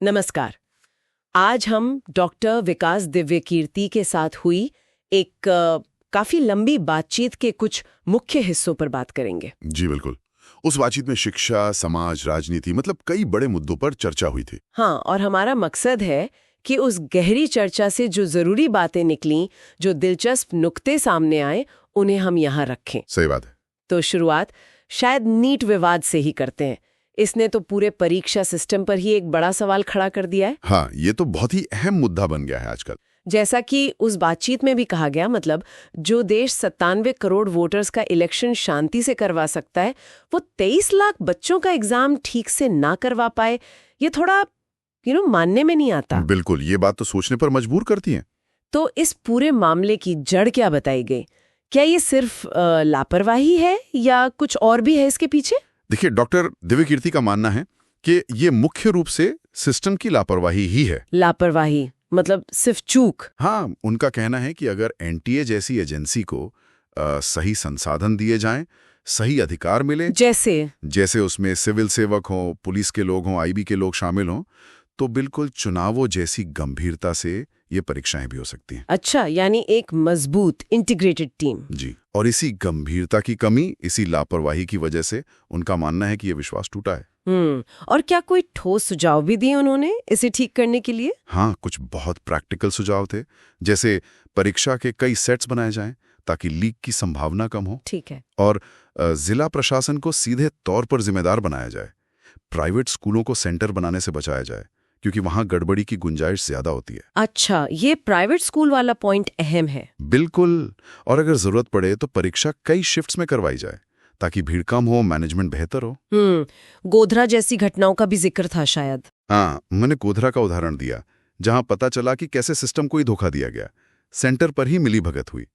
नमस्कार। आज हम डॉक्टर विकास दिव्यकीर्ति के साथ हुई एक काफी लंबी बातचीत के कुछ मुख्य हिस्सों पर बात करेंगे। जी बिल्कुल। उस बातचीत में शिक्षा, समाज, राजनीति मतलब कई बड़े मुद्दों पर चर्चा हुई थी। हाँ, और हमारा मकसद है कि उस गहरी चर्चा से जो जरूरी बातें निकलीं, जो दिलचस्प नुक्ते सामने आए, उन्हें हम यहाँ रखें। सही बात है। तो शुरुआत शायद नीट विवाद से ही करते हैं। इसने तो पूरे परीक्षा सिस्टम पर ही एक बड़ा सवाल खड़ा कर दिया है। हाँ, ये तो बहुत ही अहम मुद्दा बन गया है आजकल। जैसा कि उस बातचीत में भी कहा गया, मतलब जो देश 97 करोड़ वोटर्स का इलेक्शन शांति से करवा सकता है, वो 23 लाख बच्चों का एग्जाम ठीक से ना करवा पाए, ये थोड़ा मानने में नहीं आता। बिल्कुल, ये बात तो सोचने पर मजबूर करती है। तो इस पूरे मामले की जड़ क्या बताई गई? क्या ये सिर्फ लापरवाही है या कुछ और भी है इसके पीछे? देखिए, डॉक्टर दिव्यकीर्ति का मानना है कि ये मुख्य रूप से सिस्टम की लापरवाही ही है। लापरवाही मतलब सिर्फ चूक? हाँ, उनका कहना है कि अगर एनटीए जैसी एजेंसी को सही संसाधन दिए जाएं, सही अधिकार मिले, जैसे उसमें सिविल सेवक हों, पुलिस के लोग हों, आईबी के लोग शामिल हों, तो बिल्कुल चुनावों जैसी गंभीरता से ये परीक्षाएं भी हो सकती हैं। अच्छा, यानी एक मजबूत इंटीग्रेटेड टीम। जी, और इसी गंभीरता की कमी, इसी लापरवाही की वजह से उनका मानना है कि ये विश्वास टूटा है। और क्या कोई ठोस सुझाव भी दिए उन्होंने इसे ठीक करने के लिए? हाँ, कुछ बहुत प्रैक्टिकल सुझाव थे, जैसे परीक्षा के कई सेट्स बनाए जाएं ताकि लीक की संभावना कम हो। ठीक है। और जिला प्रशासन को सीधे तौर पर जिम्मेदार बनाया जाए। प्राइवेट स्कूलों को सेंटर बनाने से बचाया जाए, क्योंकि वहां गड़बड़ी की गुंजाइश ज्यादा होती है। अच्छा, ये प्राइवेट स्कूल वाला पॉइंट अहम है। बिल्कुल। और अगर जरूरत पड़े तो परीक्षा कई शिफ्ट्स में करवाई जाए, ताकि भीड़ कम हो, मैनेजमेंट बेहतर हो। गोधरा जैसी घटनाओं का भी जिक्र था शायद। हाँ, मैंने गोधरा का उदाहरण दिया, जहां पता चला कि कैसे सिस्टम को ही धोखा दिया गया, सेंटर पर ही मिलीभगत हुई।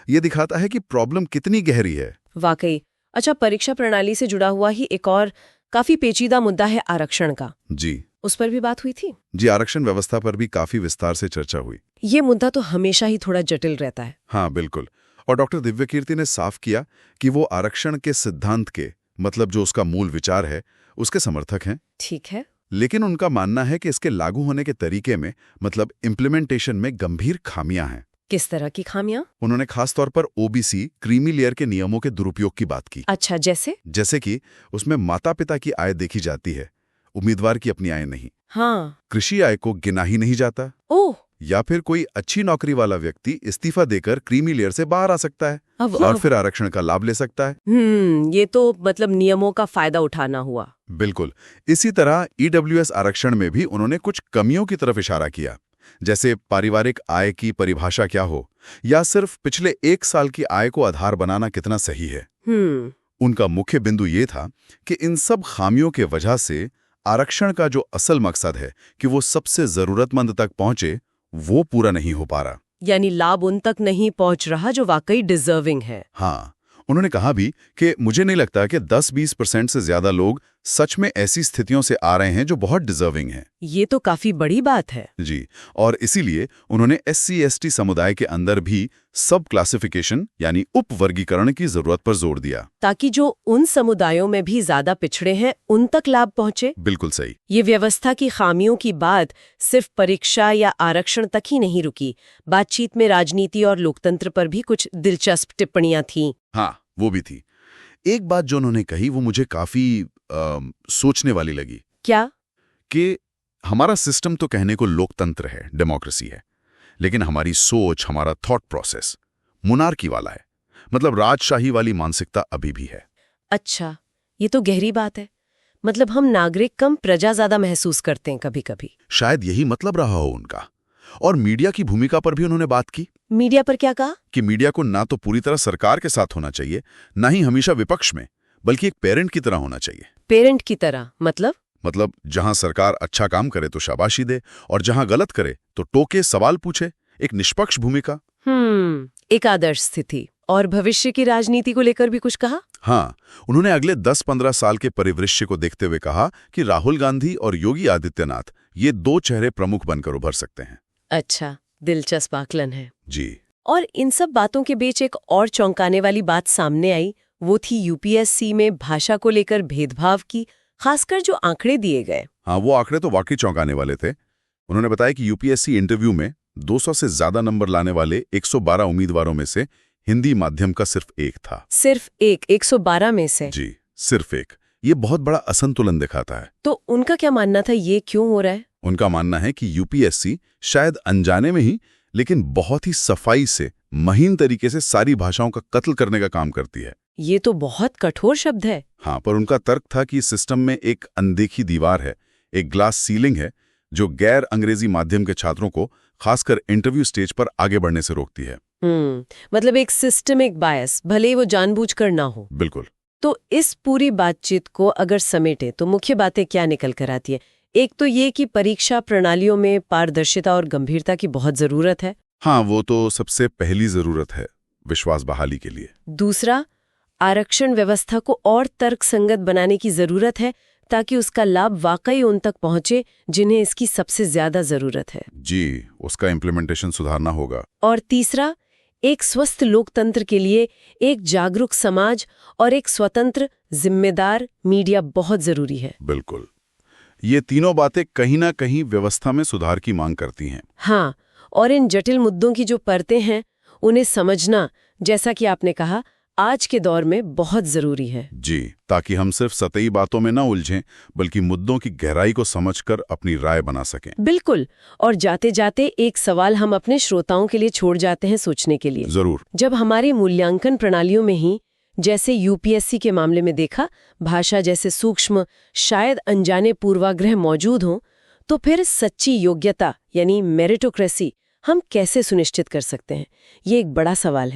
ये दिखाता है कि प्रॉब्लम कितनी गहरी है। वाकई। अच्छा, परीक्षा प्रणाली से जुड़ा हुआ ही एक और काफी पेचीदा मुद्दा है आरक्षण का। जी, उस पर भी बात हुई थी। जी, आरक्षण व्यवस्था पर भी काफी विस्तार से चर्चा हुई। ये मुद्दा तो हमेशा ही थोड़ा जटिल रहता है। हाँ बिल्कुल। और डॉक्टर दिव्यकीर्ति ने साफ किया कि वो आरक्षण के सिद्धांत के, मतलब जो उसका मूल विचार है, उसके समर्थक हैं। ठीक है। लेकिन उनका मानना है कि इसके लागू होने के तरीके में, मतलब इम्प्लीमेंटेशन में गंभीर खामियां हैं। किस तरह की खामियां? उन्होंने खासतौर पर ओबीसी क्रीमी लेयर के नियमों के दुरुपयोग की बात की। अच्छा, जैसे कि उसमें माता पिता की आय देखी जाती है, उम्मीदवार की अपनी आय नहीं। हाँ। कृषि आय को गिना ही नहीं जाता। ओह। या फिर कोई अच्छी नौकरी वाला व्यक्ति इस्तीफा देकर क्रीमी लेयर से बाहर आ सकता है और फिर आरक्षण का लाभ ले सकता है। ये तो मतलब नियमों का फायदा उठाना हुआ। बिल्कुल। इसी तरह ईडब्ल्यूएस आरक्षण में भी उन्होंने कुछ कमियों की तरफ इशारा किया, जैसे पारिवारिक आय की परिभाषा क्या हो, या सिर्फ पिछले 1 साल की आय को आधार बनाना कितना सही है। उनका मुख्य बिंदु ये था कि इन सब खामियों के वजह से आरक्षण का जो असल मकसद है कि वो सबसे जरूरतमंद तक पहुंचे, वो पूरा नहीं हो पा रहा। यानी लाभ उन तक नहीं पहुंच रहा जो वाकई डिजर्विंग है। हाँ, उन्होंने कहा भी कि मुझे नहीं लगता कि 10-20% से ज्यादा लोग सच में ऐसी स्थितियों से आ रहे हैं जो बहुत डिजर्विंग हैं। ये तो काफी बड़ी बात है। जी, और इसीलिए उन्होंने SC/ST समुदाय के अंदर भी सब क्लासिफिकेशन यानी उप वर्गीकरण की जरूरत पर जोर दिया, ताकि जो उन समुदायों में भी ज्यादा पिछड़े हैं उन तक लाभ पहुंचे। बिल्कुल सही। ये व्यवस्था की खामियों की बात सिर्फ परीक्षा या आरक्षण तक ही नहीं रुकी। बातचीत में राजनीति और लोकतंत्र पर भी कुछ दिलचस्प टिप्पणियां थीं। हाँ, वो भी थी। एक बात जो उन्होंने कही वो मुझे काफी सोचने वाली लगी। क्या? कि हमारा सिस्टम तो कहने को लोकतंत्र है, डेमोक्रेसी है, लेकिन हमारी सोच, हमारा थॉट प्रोसेस मोनार्की वाला है, मतलब राजशाही वाली मानसिकता अभी भी है। अच्छा, ये तो गहरी बात है। मतलब हम नागरिक कम, प्रजा ज्यादा महसूस करते हैं कभी कभी। शायद यही मतलब रहा हो उनका। और मीडिया की भूमिका पर भी उन्होंने बात की। मीडिया पर क्या कहा? कि मीडिया को ना तो पूरी तरह सरकार के साथ होना चाहिए, ना ही हमेशा विपक्ष में, बल्कि एक पेरेंट की तरह होना चाहिए। पेरेंट की तरह मतलब जहां सरकार अच्छा काम करे तो शाबाशी दे, और जहां गलत करे तो टोके, सवाल पूछे। एक निष्पक्ष भूमिका। एक आदर्श स्थिति। और भविष्य की राजनीति को लेकर भी कुछ कहा? हाँ, उन्होंने अगले 10-15 साल के परिदृश्य को देखते हुए कहा कि राहुल गांधी और योगी आदित्यनाथ ये 2 चेहरे प्रमुख बनकर उभर सकते हैं। अच्छा, दिलचस्प आकलन है। जी। और इन सब बातों के बीच एक और चौंकाने वाली बात सामने आई, वो थी यूपीएससी में भाषा को लेकर भेदभाव की खासकर जो आंकड़े दिए गए। हाँ, वो आंकड़े तो वाकई चौंकाने वाले थे। उन्होंने बताया कि यूपीएससी इंटरव्यू में 200 से ज्यादा नंबर लाने वाले 112 उम्मीदवारों में से हिंदी माध्यम का सिर्फ एक था। सिर्फ एक, 112 में से? जी, सिर्फ एक। ये बहुत बड़ा असंतुलन दिखाता है। तो उनका क्या मानना था, ये क्यों हो रहा है? उनका मानना है कि यूपीएससी शायद अनजाने में ही, लेकिन बहुत ही सफाई से, महीन तरीके से सारी भाषाओं का कत्ल करने का काम करती है। ये तो बहुत कठोर शब्द है। हाँ, पर उनका तर्क था कि इस सिस्टम में एक अनदेखी दीवार है, एक ग्लास सीलिंग है, जो गैर अंग्रेजी माध्यम के छात्रों को खासकर इंटरव्यू स्टेज पर आगे बढ़ने से रोकती है। मतलब एक सिस्टमिक बायस, भले ही वो जानबूझकर ना हो। बिल्कुल। तो इस पूरी बातचीत को अगर समेटे तो मुख्य बातें क्या निकल कर आती है? एक तो ये कि परीक्षा प्रणालियों में पारदर्शिता और गंभीरता की बहुत जरूरत है। हाँ, वो तो सबसे पहली जरूरत है विश्वास बहाली के लिए। दूसरा, आरक्षण व्यवस्था को और तर्कसंगत बनाने की जरूरत है ताकि उसका लाभ वाकई उन तक पहुंचे जिन्हें इसकी सबसे ज्यादा जरूरत है। जी, उसका इम्प्लीमेंटेशन सुधारना होगा। और तीसरा, एक स्वस्थ लोकतंत्र के लिए एक जागरूक समाज और एक स्वतंत्र जिम्मेदार मीडिया बहुत जरूरी है। बिल्कुल। ये तीनों बातें कहीं ना कहीं व्यवस्था में सुधार की मांग करती हैं। हाँ, और इन जटिल मुद्दों की जो परतें हैं उन्हें समझना, जैसा कि आपने कहा, आज के दौर में बहुत जरूरी है। जी, ताकि हम सिर्फ सतही बातों में ना उलझें, बल्कि मुद्दों की गहराई को समझकर अपनी राय बना सकें। बिल्कुल। और जाते जाते एक सवाल हम अपने श्रोताओं के लिए छोड़ जाते हैं सोचने के लिए। जरूर। जब हमारी मूल्यांकन प्रणालियों में ही, जैसे यूपीएससी के मामले में देखा, भाषा जैसे सूक्ष्म, शायद अनजाने पूर्वाग्रह मौजूद हों, तो फिर सच्ची योग्यता यानी मेरिटोक्रेसी हम कैसे सुनिश्चित कर सकते हैं? ये एक बड़ा सवाल है।